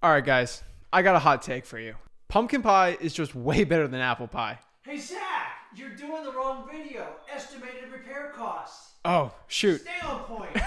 All right, guys, I got a hot take for you. Pumpkin pie is just way better than apple pie. Hey Zach, you're doing the wrong video. Estimated repair costs. Oh, shoot. Stay on point.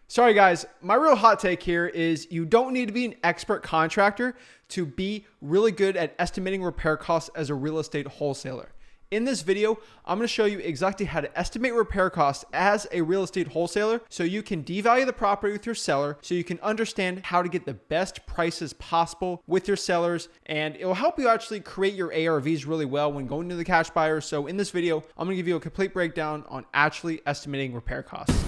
Sorry, guys. My real hot take here is you don't need to be an expert contractor to be really good at estimating repair costs as a real estate wholesaler. In this video, I'm going to show you exactly how to estimate repair costs as a real estate wholesaler so you can devalue the property with your seller, so you can understand how to get the best prices possible with your sellers, and it will help you actually create your ARVs really well when going to the cash buyer. So in this video, I'm going to give you a complete breakdown on actually estimating repair costs.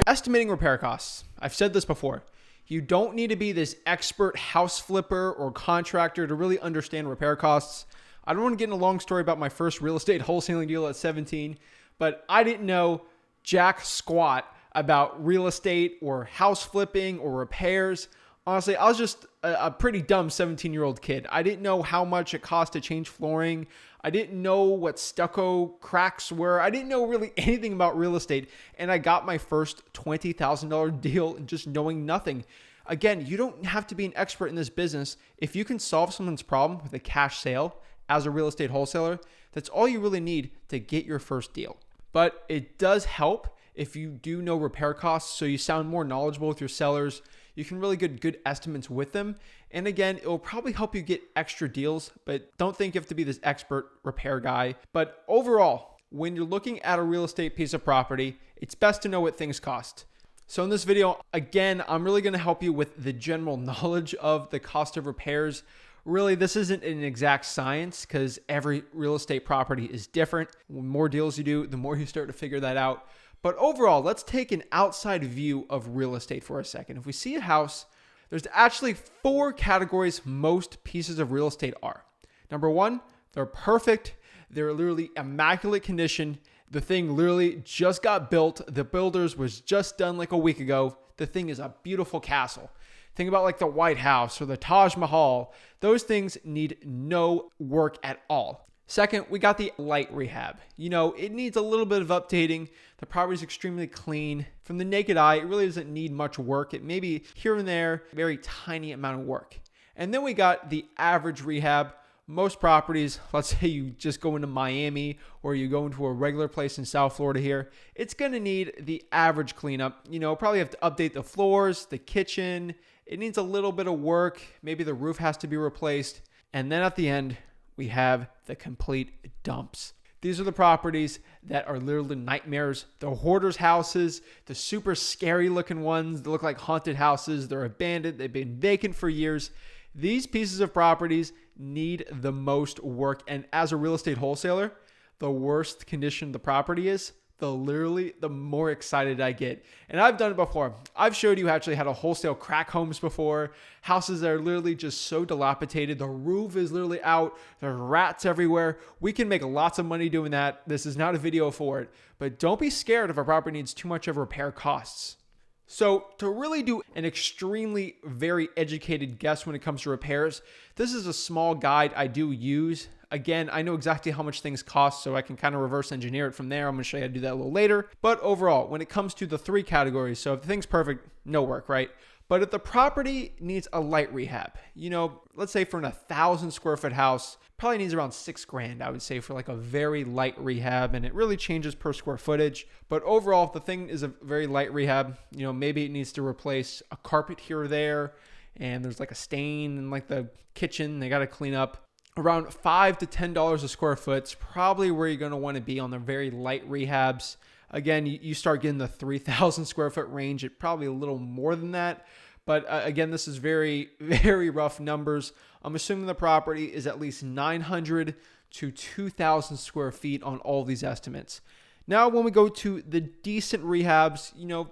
Estimating repair costs. I've said this before. You don't need to be this expert house flipper or contractor to really understand repair costs. I don't want to get in a long story about my first real estate wholesaling deal at 17, but I didn't know jack squat about real estate or house flipping or repairs. Honestly, I was just a pretty dumb 17-year-old kid. I didn't know how much it cost to change flooring. I didn't know what stucco cracks were. I didn't know really anything about real estate. And I got my first $20,000 deal just knowing nothing. Again, you don't have to be an expert in this business. If you can solve someone's problem with a cash sale as a real estate wholesaler, that's all you really need to get your first deal. But it does help if you do know repair costs, so you sound more knowledgeable with your sellers. You can really get good estimates with them. And again, it will probably help you get extra deals, but don't think you have to be this expert repair guy. But overall, when you're looking at a real estate piece of property, it's best to know what things cost. So in this video, again, I'm really going to help you with the general knowledge of the cost of repairs. Really, this isn't an exact science because every real estate property is different. The more deals you do, the more you start to figure that out. But overall, let's take an outside view of real estate for a second. If we see a house, there's actually 4 categories most pieces of real estate are. Number 1, they're perfect. They're literally immaculate condition. The thing literally just got built. The builders was just done like a week ago. The thing is a beautiful castle. Think about like the White House or the Taj Mahal. Those things need no work at all. Second, we got the light rehab. You know, it needs a little bit of updating. The property is extremely clean. From the naked eye, it really doesn't need much work. It may be here and there, very tiny amount of work. And then we got the average rehab. Most properties, let's say you just go into Miami or you go into a regular place in South Florida here, it's going to need the average cleanup. You know, probably have to update the floors, the kitchen. It needs a little bit of work. Maybe the roof has to be replaced. And then at the end, we have the complete dumps. These are the properties that are literally nightmares. The hoarders' houses, the super scary looking ones that look like haunted houses. They're abandoned. They've been vacant for years. These pieces of properties need the most work. And as a real estate wholesaler, the worse condition the property is, the more excited I get. And I've done it before. I've showed you actually how to wholesale crack homes before. Houses that are literally just so dilapidated. The roof is literally out. There's rats everywhere. We can make lots of money doing that. This is not a video for it. But don't be scared if a property needs too much of repair costs. So to really do an extremely very educated guess when it comes to repairs, this is a small guide I do use. Again, I know exactly how much things cost, so I can kind of reverse engineer it from there. I'm going to show you how to do that a little later. But overall, when it comes to the 3 categories, so if the thing's perfect, no work, right? But if the property needs a light rehab, you know, let's say for an 1,000 square foot house, probably needs around $6,000, I would say, for like a very light rehab, and it really changes per square footage. But overall, if the thing is a very light rehab, you know, maybe it needs to replace a carpet here or there, and there's like a stain in like the kitchen they got to clean up. Around $5 to $10 a square foot is probably where you're going to want to be on the very light rehabs. Again, you start getting the 3,000 square foot range. It probably a little more than that. But again, this is very, very rough numbers. I'm assuming the property is at least 900 to 2,000 square feet on all these estimates. Now, when we go to the decent rehabs, you know,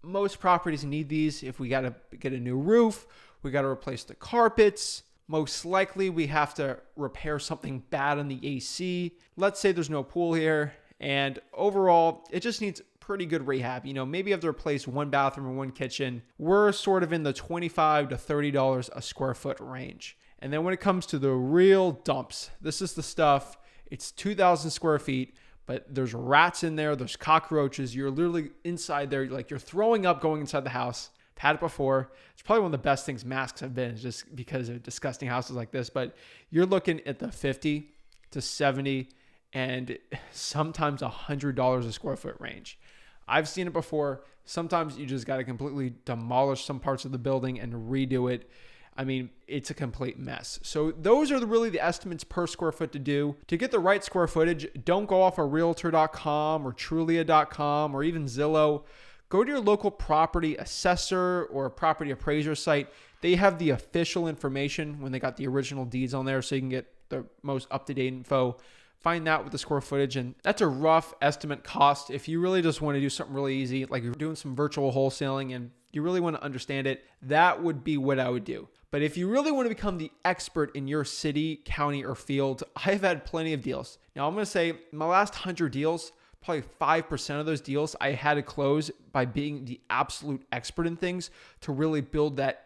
most properties need these. If we got to get a new roof, we got to replace the carpets. Most likely we have to repair something bad on the AC. Let's say there's no pool here, and overall it just needs pretty good rehab. You know, maybe you have to replace 1 bathroom or 1 kitchen. We're sort of in the $25 to $30 a square foot range. And then when it comes to the real dumps, this is the stuff. It's 2,000 square feet, but there's rats in there, there's cockroaches. You're literally inside there, like you're throwing up going inside the house. I've had it before. It's probably one of the best things masks have been, just because of disgusting houses like this. But you're looking at the 50 to 70 and sometimes $100 a square foot range. I've seen it before. Sometimes you just got to completely demolish some parts of the building and redo it. I mean, it's a complete mess. So those are really the estimates per square foot to do. To get the right square footage, don't go off of realtor.com or trulia.com or even Zillow. Go to your local property assessor or property appraiser site. They have the official information when they got the original deeds on there, so you can get the most up-to-date info. Find that with the square footage, and that's a rough estimate cost. If you really just want to do something really easy, like you're doing some virtual wholesaling and you really want to understand it, that would be what I would do. But if you really want to become the expert in your city, county, or field, I've had plenty of deals. Now, I'm going to say my last 100 deals, probably 5% of those deals I had to close by being the absolute expert in things to really build that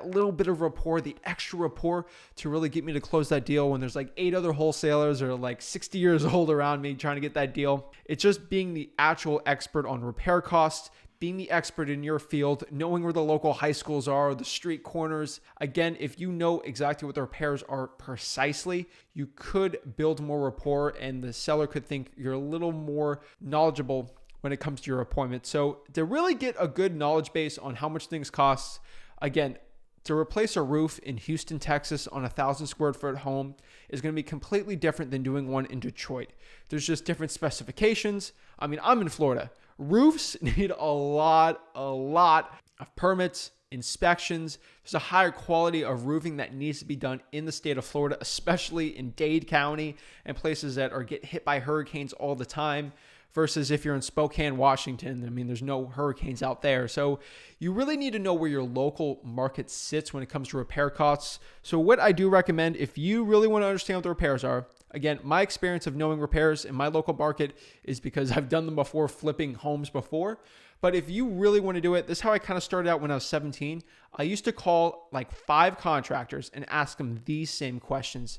little bit of rapport, the extra rapport to really get me to close that deal when there's like 8 other wholesalers or like 60 years old around me trying to get that deal. It's just being the actual expert on repair costs, being the expert in your field, knowing where the local high schools are, the street corners. Again, if you know exactly what the repairs are precisely, you could build more rapport and the seller could think you're a little more knowledgeable when it comes to your appointment. So to really get a good knowledge base on how much things cost, again, to replace a roof in Houston, Texas on a 1,000 square foot home is going to be completely different than doing one in Detroit. There's just different specifications. I mean, I'm in Florida. Roofs need a lot of permits, inspections. There's a higher quality of roofing that needs to be done in the state of Florida, especially in Dade County and places that get hit by hurricanes all the time. Versus if you're in Spokane, Washington, I mean, there's no hurricanes out there. So you really need to know where your local market sits when it comes to repair costs. So what I do recommend, if you really want to understand what the repairs are, again, my experience of knowing repairs in my local market is because I've done them before, flipping homes before. But if you really want to do it, this is how I kind of started out when I was 17. I used to call like 5 contractors and ask them these same questions.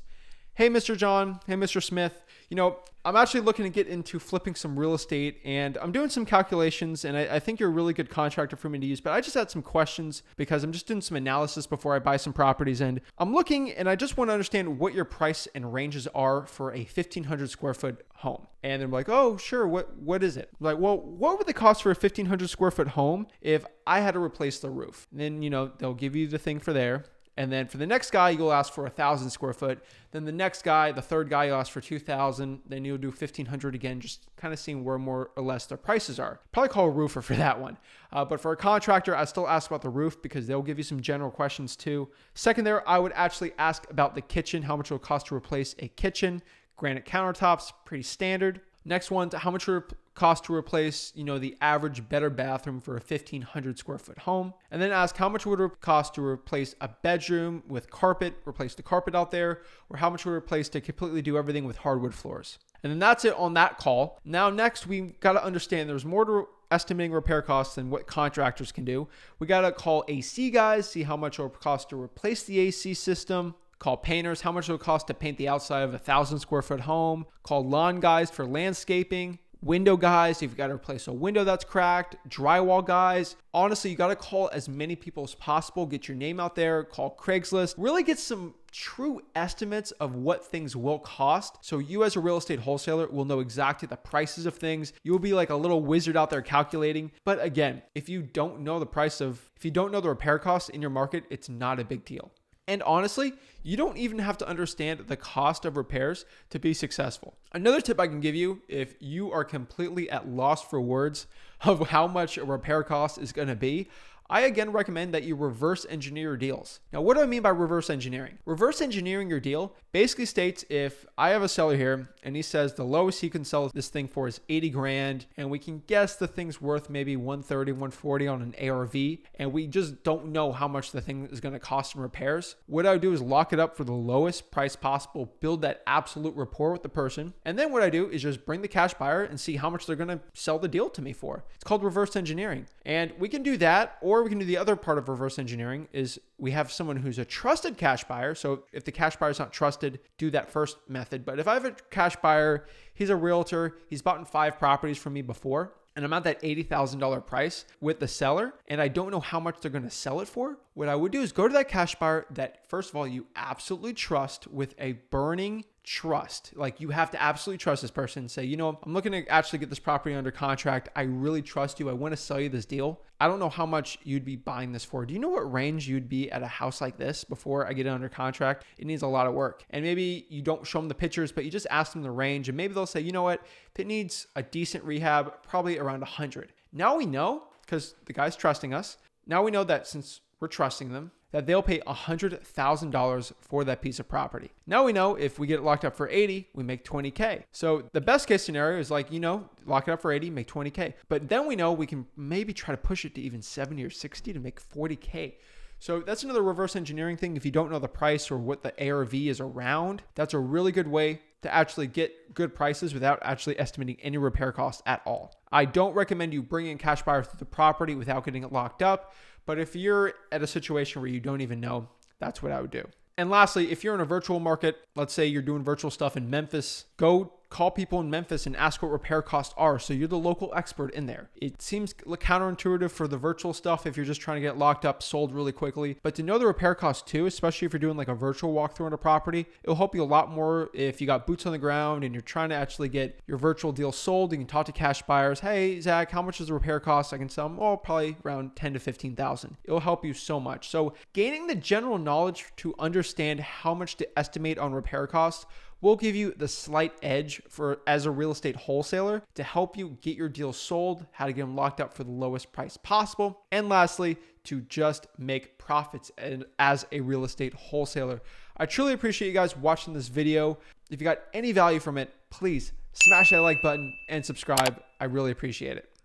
Hey, Mr. John. Hey, Mr. Smith. I'm actually looking to get into flipping some real estate and I'm doing some calculations and I think you're a really good contractor for me to use, but I just had some questions because I'm just doing some analysis before I buy some properties and I'm looking and I just want to understand what your price and ranges are for a 1,500 square foot home. And they're like, oh, sure. What is it? I'm like, well, what would the cost for a 1,500 square foot home if I had to replace the roof? And then, they'll give you the thing for there. And then for the next guy, you'll ask for 1,000 square foot. Then the next guy, the third guy, you'll ask for 2,000. Then you'll do 1,500 again, just kind of seeing where more or less their prices are. Probably call a roofer for that one. But for a contractor, I still ask about the roof because they'll give you some general questions too. Second there, I would actually ask about the kitchen, how much it will cost to replace a kitchen. Granite countertops, pretty standard. Next one, how much would it cost to replace, the average better bathroom for a 1,500 square foot home. And then ask how much would it cost to replace a bedroom with carpet, replace the carpet out there, or how much would it replace to completely do everything with hardwood floors. And then that's it on that call. Now, next, we got to understand there's more to estimating repair costs than what contractors can do. We got to call AC guys, see how much it will cost to replace the AC system. Call painters, how much it will cost to paint the outside of a 1,000 square foot home. Call lawn guys for landscaping. Window guys, if you've got to replace a window that's cracked. Drywall guys. Honestly, you got to call as many people as possible. Get your name out there. Call Craigslist. Really get some true estimates of what things will cost. So you as a real estate wholesaler will know exactly the prices of things. You'll be like a little wizard out there calculating. But again, if you don't know the repair costs in your market, it's not a big deal. And honestly, you don't even have to understand the cost of repairs to be successful. Another tip I can give you if you are completely at loss for words of how much a repair cost is going to be, I again recommend that you reverse engineer your deals. Now, what do I mean by reverse engineering? Reverse engineering your deal basically states if I have a seller here and he says the lowest he can sell this thing for is 80 grand and we can guess the thing's worth maybe 130, 140 on an ARV and we just don't know how much the thing is going to cost in repairs. What I would do is lock it up for the lowest price possible, build that absolute rapport with the person. And then what I do is just bring the cash buyer and see how much they're going to sell the deal to me for. It's called reverse engineering. And we can do that, or we can do the other part of reverse engineering is we have someone who's a trusted cash buyer. So if the cash buyer is not trusted, do that first method. But if I have a cash buyer, he's a realtor, he's bought in 5 properties from me before, and I'm at that $80,000 price with the seller, and I don't know how much they're going to sell it for, what I would do is go to that cash buyer that, first of all, you absolutely trust with a burning trust. Like, you have to absolutely trust this person and say, you know, I'm looking to actually get this property under contract. I really trust you. I want to sell you this deal. I don't know how much you'd be buying this for. Do you know what range you'd be at a house like this before I get it under contract? It needs a lot of work. And maybe you don't show them the pictures, but you just ask them the range, and maybe they'll say, you know what, if it needs a decent rehab, probably around 100. Now we know, because the guy's trusting us, now we know that since we're trusting them, that they'll pay $100,000 for that piece of property. Now we know if we get it locked up for 80, we make 20K. So the best case scenario is like, you know, lock it up for 80, make 20K. But then we know we can maybe try to push it to even 70 or 60 to make 40K. So that's another reverse engineering thing. If you don't know the price or what the ARV is around, that's a really good way to actually get good prices without actually estimating any repair costs at all. I don't recommend you bring in cash buyers to the property without getting it locked up. But if you're at a situation where you don't even know, that's what I would do. And lastly, if you're in a virtual market, let's say you're doing virtual stuff in Memphis, go call people in Memphis and ask what repair costs are. So you're the local expert in there. It seems counterintuitive for the virtual stuff if you're just trying to get locked up, sold really quickly. But to know the repair costs too, especially if you're doing like a virtual walkthrough on a property, it'll help you a lot more if you got boots on the ground and you're trying to actually get your virtual deal sold. You can talk to cash buyers. Hey, Zach, how much is the repair cost? I can sell them, probably around 10 to 15,000. It'll help you so much. So gaining the general knowledge to understand how much to estimate on repair costs will give you the slight edge for as a real estate wholesaler to help you get your deals sold, how to get them locked up for the lowest price possible, and lastly, to just make profits as a real estate wholesaler. I truly appreciate you guys watching this video. If you got any value from it, please smash that like button and subscribe. I really appreciate it.